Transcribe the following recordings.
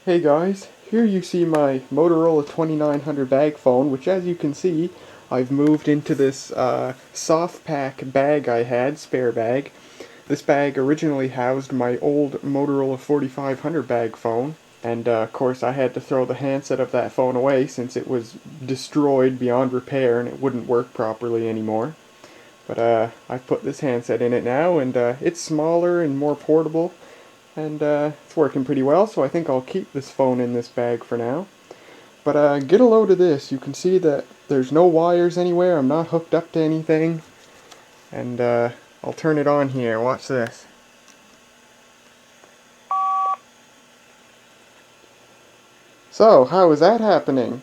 Hey guys, here you see my Motorola 2900 bag phone, which as you can see, I've moved into this soft pack bag I had, spare bag. This bag originally housed my old Motorola 4500 bag phone, and of course I had to throw the handset of that phone away since it was destroyed beyond repair and it wouldn't work properly anymore. But I've put this handset in it now, and it's smaller and more portable, and it's working pretty well, so I think I'll keep this phone in this bag for now. But get a load of this. You can see that there's no wires anywhere. I'm not hooked up to anything. And I'll turn it on here. Watch this. So, how is that happening?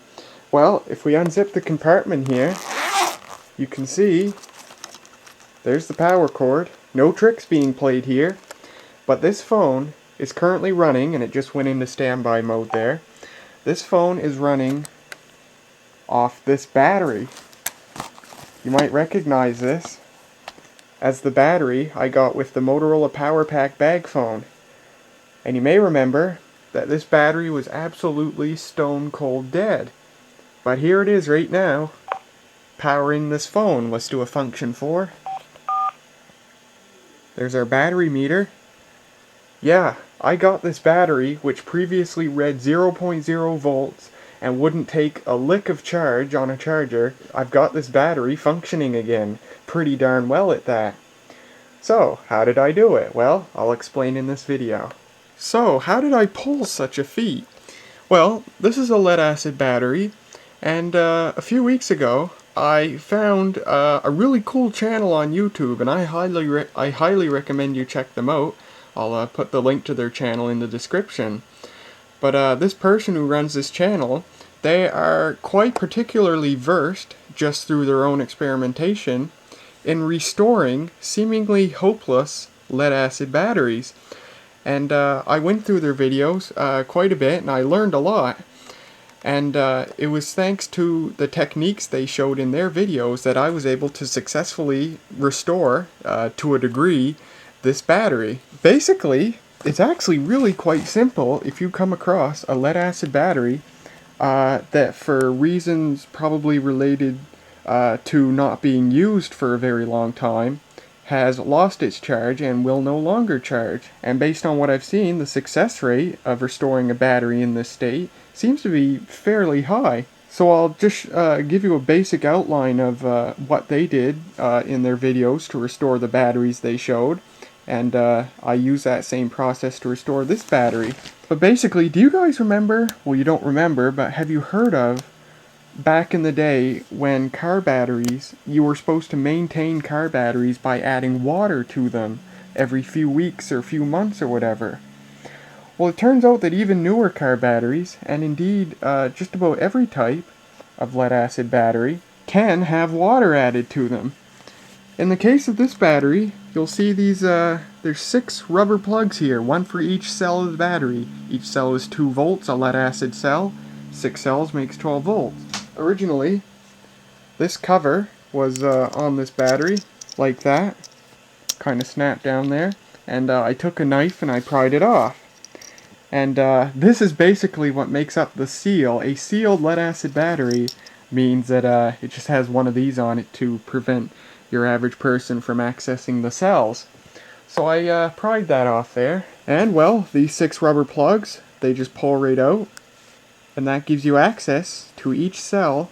Well, if we unzip the compartment here, you can see there's the power cord. No tricks being played here. But this phone is currently running, and it just went into standby mode there. This phone is running off this battery. You might recognize this as the battery I got with the Motorola Power Pack bag phone. And you may remember that this battery was absolutely stone cold dead. But here it is right now, powering this phone. Let's do a function 4. There's our battery meter. Yeah, I got this battery, which previously read 0.0 volts and wouldn't take a lick of charge on a charger. I've got this battery functioning again, pretty darn well at that. So, how did I do it? Well, I'll explain in this video. So, how did I pull such a feat? Well, this is a lead-acid battery, and a few weeks ago, I found a really cool channel on YouTube, and I highly recommend you check them out. I'll put the link to their channel in the description. But this person who runs this channel, they are quite particularly versed, just through their own experimentation, in restoring seemingly hopeless lead-acid batteries. And I went through their videos quite a bit, and I learned a lot. And it was thanks to the techniques they showed in their videos that I was able to successfully restore, to a degree, this battery. Basically, it's actually really quite simple if you come across a lead-acid battery that for reasons probably related to not being used for a very long time has lost its charge and will no longer charge. And based on what I've seen, the success rate of restoring a battery in this state seems to be fairly high. So I'll just give you a basic outline of what they did in their videos to restore the batteries they showed. And I use that same process to restore this battery. But basically, do you guys remember, well you don't remember, but have you heard of back in the day when car batteries, you were supposed to maintain car batteries by adding water to them every few weeks or few months or whatever? Well, it turns out that even newer car batteries, and indeed just about every type of lead-acid battery, can have water added to them. In the case of this battery, you'll see these, there's 6 rubber plugs here, one for each cell of the battery. Each cell is 2 volts, a lead-acid cell. 6 cells makes 12 volts. Originally, this cover was on this battery, like that. Kind of snapped down there. And I took a knife and I pried it off. And this is basically what makes up the seal. A sealed lead-acid battery means that it just has one of these on it to prevent your average person from accessing the cells. So I pried that off there. And well, these 6 rubber plugs, they just pull right out. And that gives you access to each cell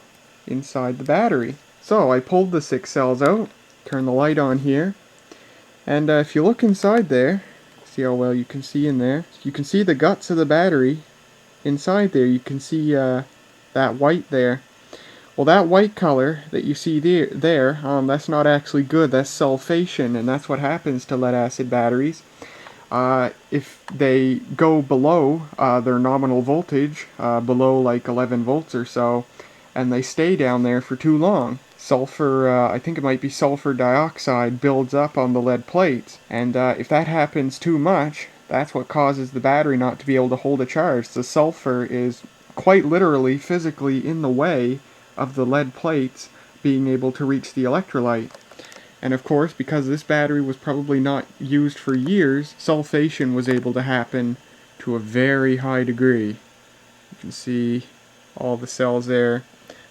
inside the battery. So I pulled the 6 cells out, turn the light on here. And if you look inside there, see how well you can see in there. You can see the guts of the battery inside there. You can see that white there. Well, that white color that you see there, that's not actually good. That's sulfation, and that's what happens to lead-acid batteries. If they go below their nominal voltage, below like 11 volts or so, and they stay down there for too long, sulfur, I think it might be sulfur dioxide, builds up on the lead plates. And if that happens too much, that's what causes the battery not to be able to hold a charge. The sulfur is quite literally, physically in the way of the lead plates being able to reach the electrolyte. And of course, because this battery was probably not used for years, sulfation was able to happen to a very high degree. You can see all the cells there.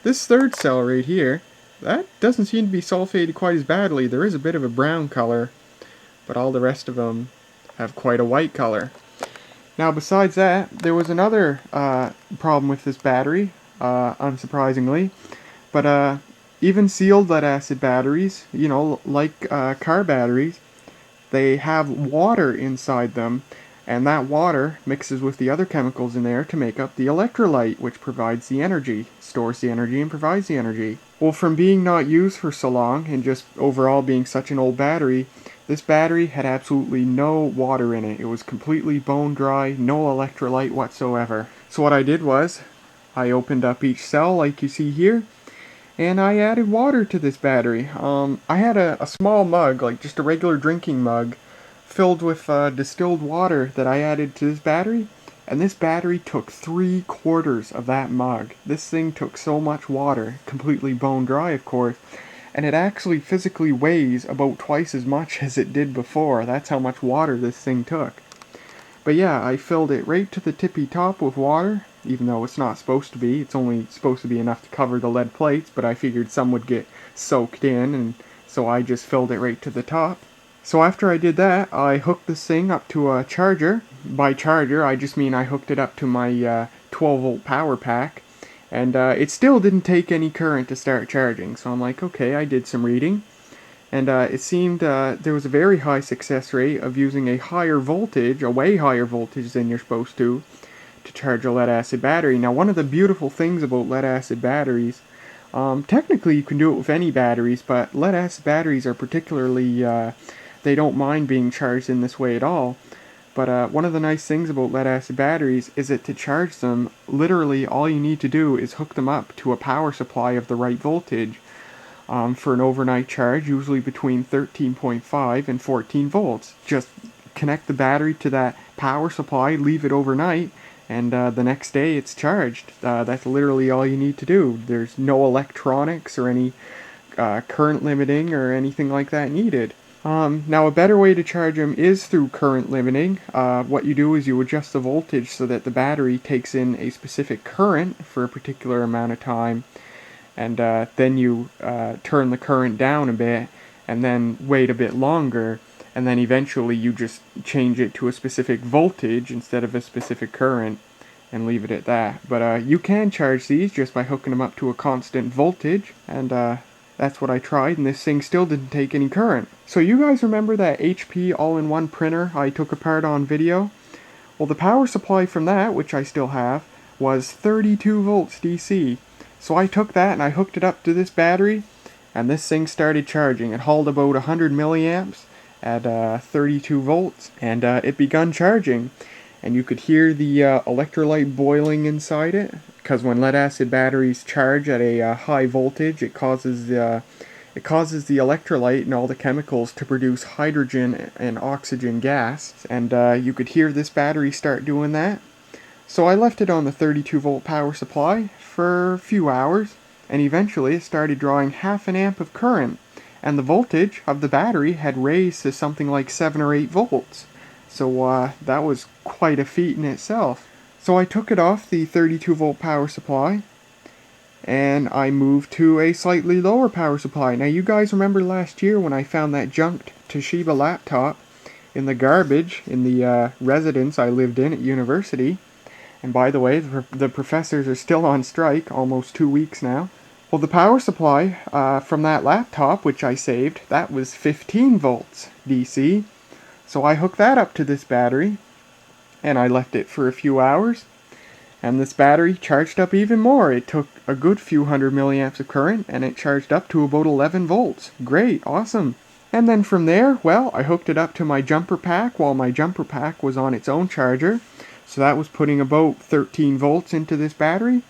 This third cell right here, that doesn't seem to be sulfated quite as badly. There is a bit of a brown color, but all the rest of them have quite a white color. Now besides that, there was another problem with this battery, unsurprisingly. But even sealed lead acid batteries, you know, like car batteries, they have water inside them, and that water mixes with the other chemicals in there to make up the electrolyte, which provides the energy, stores the energy, and provides the energy. Well, from being not used for so long, and just overall being such an old battery, this battery had absolutely no water in it. It was completely bone dry, no electrolyte whatsoever. So what I did was, I opened up each cell like you see here, and I added water to this battery. I had a small mug, like just a regular drinking mug, filled with distilled water that I added to this battery, and this battery took 3/4 of that mug. This thing took so much water, completely bone dry of course, and it actually physically weighs about twice as much as it did before. That's how much water this thing took. But yeah, I filled it right to the tippy top with water, even though it's not supposed to be. It's only supposed to be enough to cover the lead plates, but I figured some would get soaked in, and so I just filled it right to the top. So after I did that, I hooked this thing up to a charger. By charger, I just mean I hooked it up to my 12-volt power pack, and it still didn't take any current to start charging. So I'm like, okay, I did some reading, and it seemed there was a very high success rate of using a higher voltage, a way higher voltage than you're supposed to charge a lead acid battery. Now, one of the beautiful things about lead acid batteries, technically you can do it with any batteries, but lead acid batteries are particularly, they don't mind being charged in this way at all. But one of the nice things about lead acid batteries is that to charge them, literally all you need to do is hook them up to a power supply of the right voltage for an overnight charge, usually between 13.5 and 14 volts. Just connect the battery to that power supply, leave it overnight, and the next day it's charged. That's literally all you need to do. There's no electronics or any current limiting or anything like that needed. Now a better way to charge them is through current limiting. What you do is you adjust the voltage so that the battery takes in a specific current for a particular amount of time, and then you turn the current down a bit and then wait a bit longer, and then eventually you just change it to a specific voltage instead of a specific current and leave it at that. But you can charge these just by hooking them up to a constant voltage, and that's what I tried, and this thing still didn't take any current. So you guys remember that HP all-in-one printer I took apart on video? Well, the power supply from that, which I still have, was 32 volts DC. So I took that and I hooked it up to this battery, and this thing started charging. It hauled about 100 milliamps at 32 volts, and it begun charging. And you could hear the electrolyte boiling inside it, because when lead acid batteries charge at a high voltage, it causes the electrolyte and all the chemicals to produce hydrogen and oxygen gas, and you could hear this battery start doing that. So I left it on the 32 volt power supply for a few hours, and eventually it started drawing 1/2 amp of current, and the voltage of the battery had raised to something like 7 or 8 volts. So that was quite a feat in itself. So I took it off the 32 volt power supply, and I moved to a slightly lower power supply. Now you guys remember last year when I found that junked Toshiba laptop in the garbage in the residence I lived in at university. And by the way, the professors are still on strike, almost 2 weeks now. Well, the power supply from that laptop, which I saved, that was 15 volts DC. So I hooked that up to this battery, and I left it for a few hours, and this battery charged up even more. It took a good few hundred milliamps of current, and it charged up to about 11 volts. Great, awesome. And then from there, well, I hooked it up to my jumper pack while my jumper pack was on its own charger. So that was putting about 13 volts into this battery,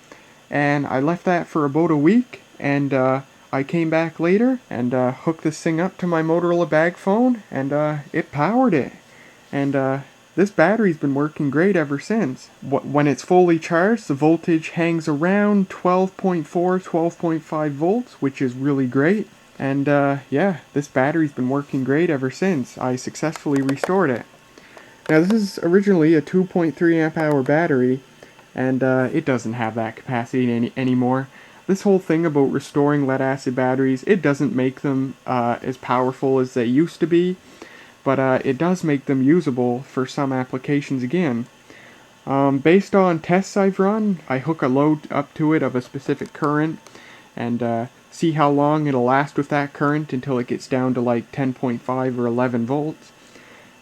and I left that for about a week, and I came back later and hooked this thing up to my Motorola bag phone, and it powered it. And this battery's been working great ever since. When it's fully charged, the voltage hangs around 12.4, 12.5 volts, which is really great. And yeah, this battery's been working great ever since I successfully restored it. Now this is originally a 2.3 amp hour battery, and it doesn't have that capacity anymore. This whole thing about restoring lead acid batteries, it doesn't make them as powerful as they used to be, but it does make them usable for some applications again. Based on tests I've run, I hook a load up to it of a specific current and see how long it'll last with that current until it gets down to like 10.5 or 11 volts.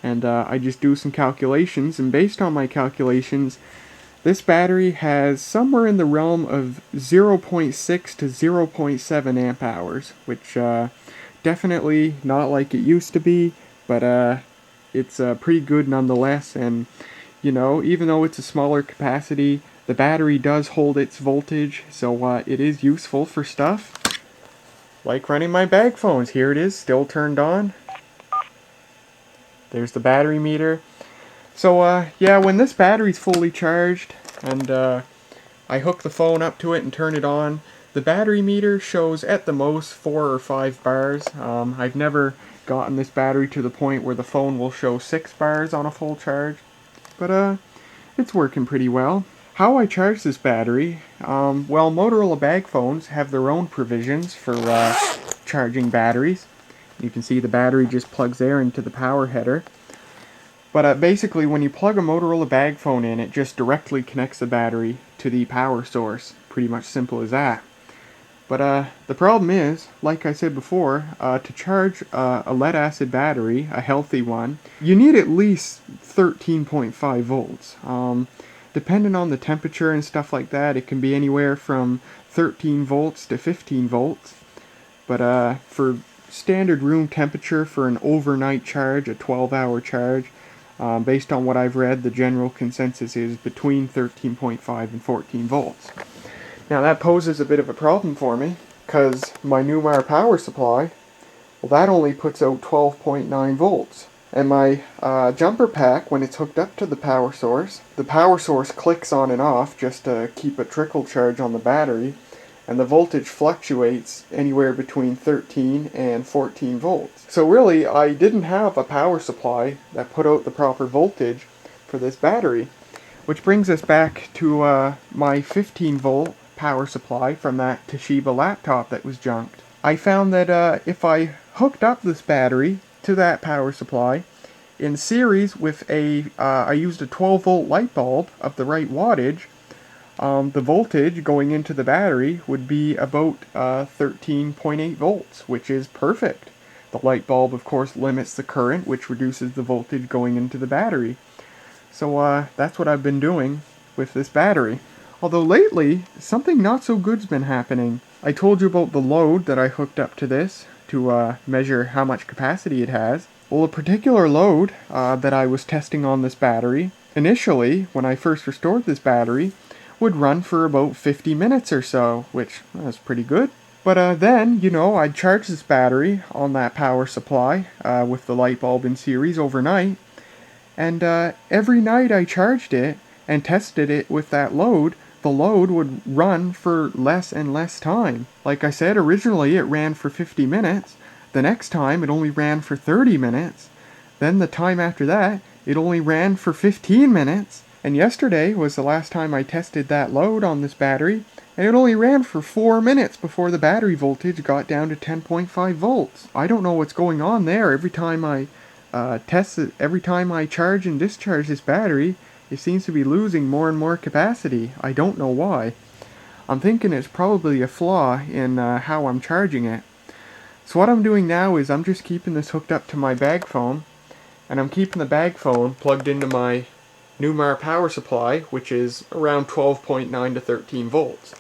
And I just do some calculations, and based on my calculations, this battery has somewhere in the realm of 0.6 to 0.7 amp hours, which definitely not like it used to be, but it's pretty good nonetheless. And you know, even though it's a smaller capacity, the battery does hold its voltage, so it is useful for stuff like running my bag phones. Here it is, still turned on. There's the battery meter. So yeah, when this battery's fully charged and I hook the phone up to it and turn it on, the battery meter shows at the most 4 or 5 bars. I've never gotten this battery to the point where the phone will show 6 bars on a full charge, but it's working pretty well. How I charge this battery, well, Motorola bag phones have their own provisions for charging batteries. You can see the battery just plugs there into the power header. But basically, when you plug a Motorola bag phone in, it just directly connects the battery to the power source. Pretty much simple as that. But the problem is, like I said before, to charge a lead acid battery, a healthy one, you need at least 13.5 volts. Depending on the temperature and stuff like that, it can be anywhere from 13 volts to 15 volts. But for standard room temperature for an overnight charge, a 12-hour charge, based on what I've read, the general consensus is between 13.5 and 14 volts. Now that poses a bit of a problem for me, because my Newmar power supply, well, that only puts out 12.9 volts. And my jumper pack, when it's hooked up to the power source clicks on and off just to keep a trickle charge on the battery, and the voltage fluctuates anywhere between 13 and 14 volts. So really, I didn't have a power supply that put out the proper voltage for this battery. Which brings us back to my 15 volt power supply from that Toshiba laptop that was junked. I found that if I hooked up this battery to that power supply in series with I used a 12 volt light bulb of the right wattage, the voltage going into the battery would be about 13.8 volts, which is perfect. The light bulb, of course, limits the current, which reduces the voltage going into the battery. So that's what I've been doing with this battery. Although lately, something not so good's been happening. I told you about the load that I hooked up to this to measure how much capacity it has. Well, a particular load that I was testing on this battery, initially, when I first restored this battery, would run for about 50 minutes or so, which was pretty good. But then, you know, I'd charge this battery on that power supply with the light bulb in series overnight, and every night I charged it and tested it with that load, the load would run for less and less time. Like I said, originally it ran for 50 minutes. The next time it only ran for 30 minutes. Then the time after that, it only ran for 15 minutes. And yesterday was the last time I tested that load on this battery, and it only ran for 4 minutes before the battery voltage got down to 10.5 volts. I don't know what's going on there. Every time I every time I charge and discharge this battery, it seems to be losing more and more capacity. I don't know why. I'm thinking it's probably a flaw in how I'm charging it. So what I'm doing now is I'm just keeping this hooked up to my bag phone, and I'm keeping the bag phone plugged into my Newmar power supply, which is around 12.9 to 13 volts.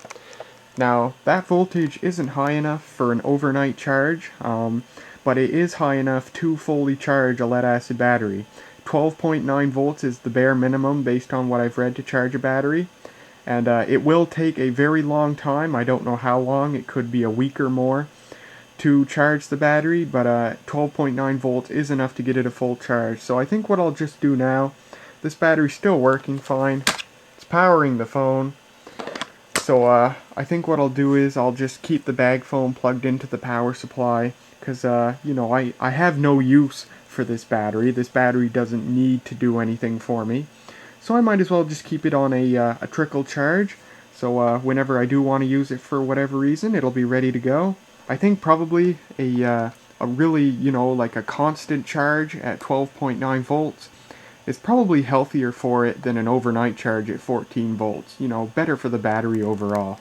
Now, that voltage isn't high enough for an overnight charge, but it is high enough to fully charge a lead acid battery. 12.9 volts is the bare minimum based on what I've read to charge a battery, and it will take a very long time. I don't know how long. It could be a week or more to charge the battery, but 12.9 volts is enough to get it a full charge. So I think what I'll just do now, this battery's still working fine. It's powering the phone. So I think what I'll do is I'll just keep the bag phone plugged into the power supply, because you know, I have no use for this battery. This battery doesn't need to do anything for me. So I might as well just keep it on a trickle charge. So whenever I do want to use it for whatever reason, it'll be ready to go. I think probably a really, like a constant charge at 12.9 volts is probably healthier for it than an overnight charge at 14 volts. Better for the battery overall.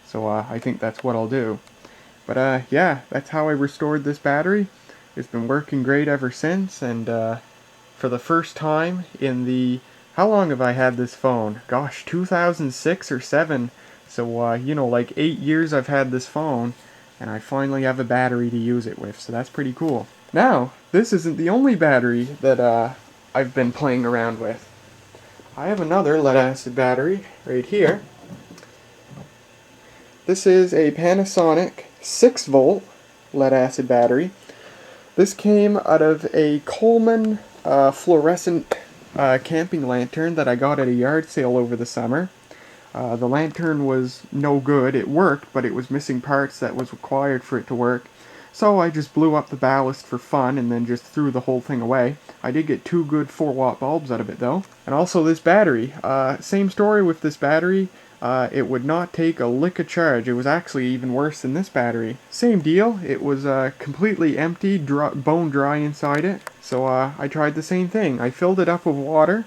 So I think that's what I'll do. But yeah, that's how I restored this battery. It's been working great ever since, and for the first time in the... How long have I had this phone? Gosh, 2006 or 7. So, like 8 years I've had this phone, and I finally have a battery to use it with, so that's pretty cool. Now, this isn't the only battery that I've been playing around with. I have another lead-acid battery right here. This is a Panasonic 6-volt lead-acid battery. This came out of a Coleman fluorescent camping lantern that I got at a yard sale over the summer. The lantern was no good. It worked, but it was missing parts that was required for it to work. So I just blew up the ballast for fun and then just threw the whole thing away. I did get 2 good 4-watt bulbs out of it though. And also this battery. Same story with this battery. It would not take a lick of charge. It was actually even worse than this battery. Same deal. It was completely empty, bone dry inside it. So I tried the same thing. I filled it up with water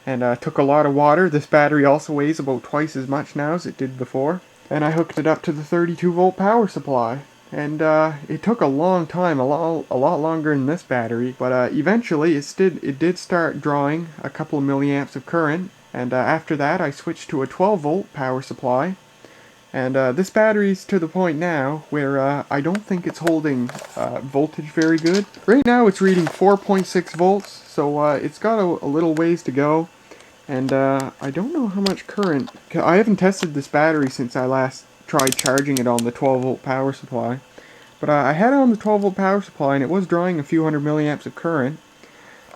and took a lot of water. This battery also weighs about twice as much now as it did before. And I hooked it up to the 32-volt power supply. And it took a long time, a lot longer than this battery, but eventually it did start drawing a couple of milliamps of current. And after that, I switched to a 12-volt power supply. And this battery's to the point now where I don't think it's holding voltage very good. Right now, it's reading 4.6 volts, so it's got a little ways to go. And I don't know how much current... I haven't tested this battery since I last tried charging it on the 12-volt power supply. But I had it on the 12-volt power supply, and it was drawing a few hundred milliamps of current.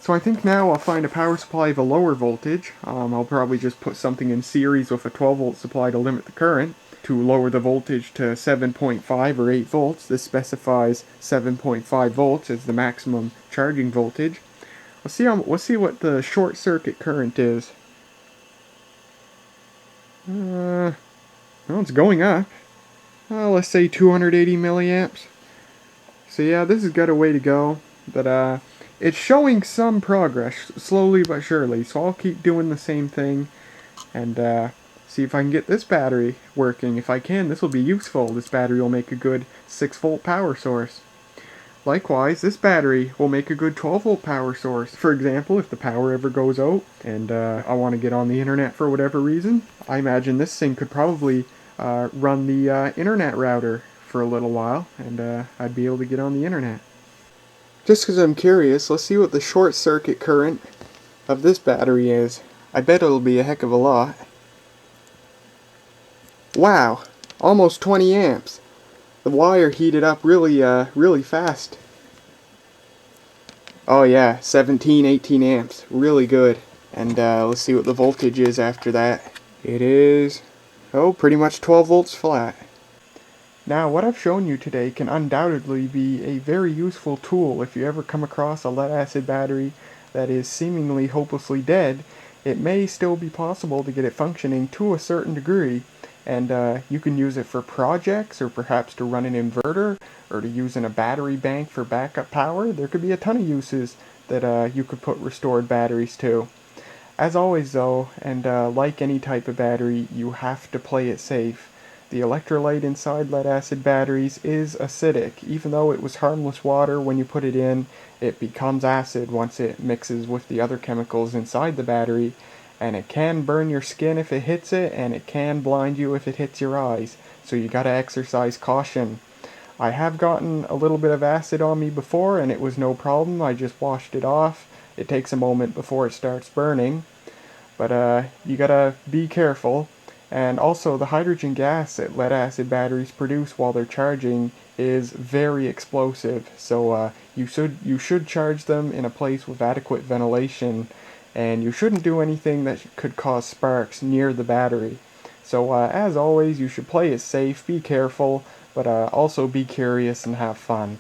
So I think now I'll find a power supply of a lower voltage. I'll probably just put something in series with a 12-volt supply to limit the current, to lower the voltage to 7.5 or 8 volts. This specifies 7.5 volts as the maximum charging voltage. Let's see what the short circuit current is. Well, it's going up. Let's say 280 milliamps. So yeah, this has got a way to go, but it's showing some progress, slowly but surely, so I'll keep doing the same thing, and see if I can get this battery working. If I can, this will be useful. This battery will make a good 6-volt power source. Likewise, this battery will make a good 12-volt power source. For example, if the power ever goes out, and I want to get on the internet for whatever reason, I imagine this thing could probably run the internet router for a little while, and I'd be able to get on the internet. Just because I'm curious, let's see what the short circuit current of this battery is. I bet it'll be a heck of a lot. Wow, almost 20 amps. The wire heated up really fast. Oh yeah, 17, 18 amps. Really good. And let's see what the voltage is after that. It is, pretty much 12 volts flat. Now, what I've shown you today can undoubtedly be a very useful tool if you ever come across a lead-acid battery that is seemingly hopelessly dead. It may still be possible to get it functioning to a certain degree, and you can use it for projects, or perhaps to run an inverter, or to use in a battery bank for backup power. There could be a ton of uses that you could put restored batteries to. As always though, and like any type of battery, you have to play it safe. The electrolyte inside lead-acid batteries is acidic. Even though it was harmless water when you put it in, it becomes acid once it mixes with the other chemicals inside the battery, and it can burn your skin if it hits it, and it can blind you if it hits your eyes. So you gotta exercise caution. I have gotten a little bit of acid on me before, and it was no problem. I just washed it off. It takes a moment before it starts burning, but you gotta be careful. And also, the hydrogen gas that lead-acid batteries produce while they're charging is very explosive. So you should charge them in a place with adequate ventilation, and you shouldn't do anything that could cause sparks near the battery. So as always, you should play it safe, be careful, but also be curious and have fun.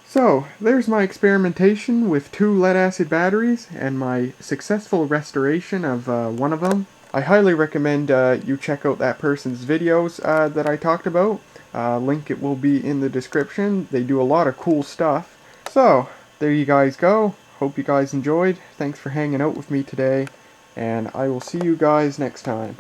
So, there's my experimentation with 2 lead-acid batteries and my successful restoration of one of them. I highly recommend you check out that person's videos that I talked about. Link it will be in the description. They do a lot of cool stuff. So, there you guys go. Hope you guys enjoyed. Thanks for hanging out with me today, and I will see you guys next time.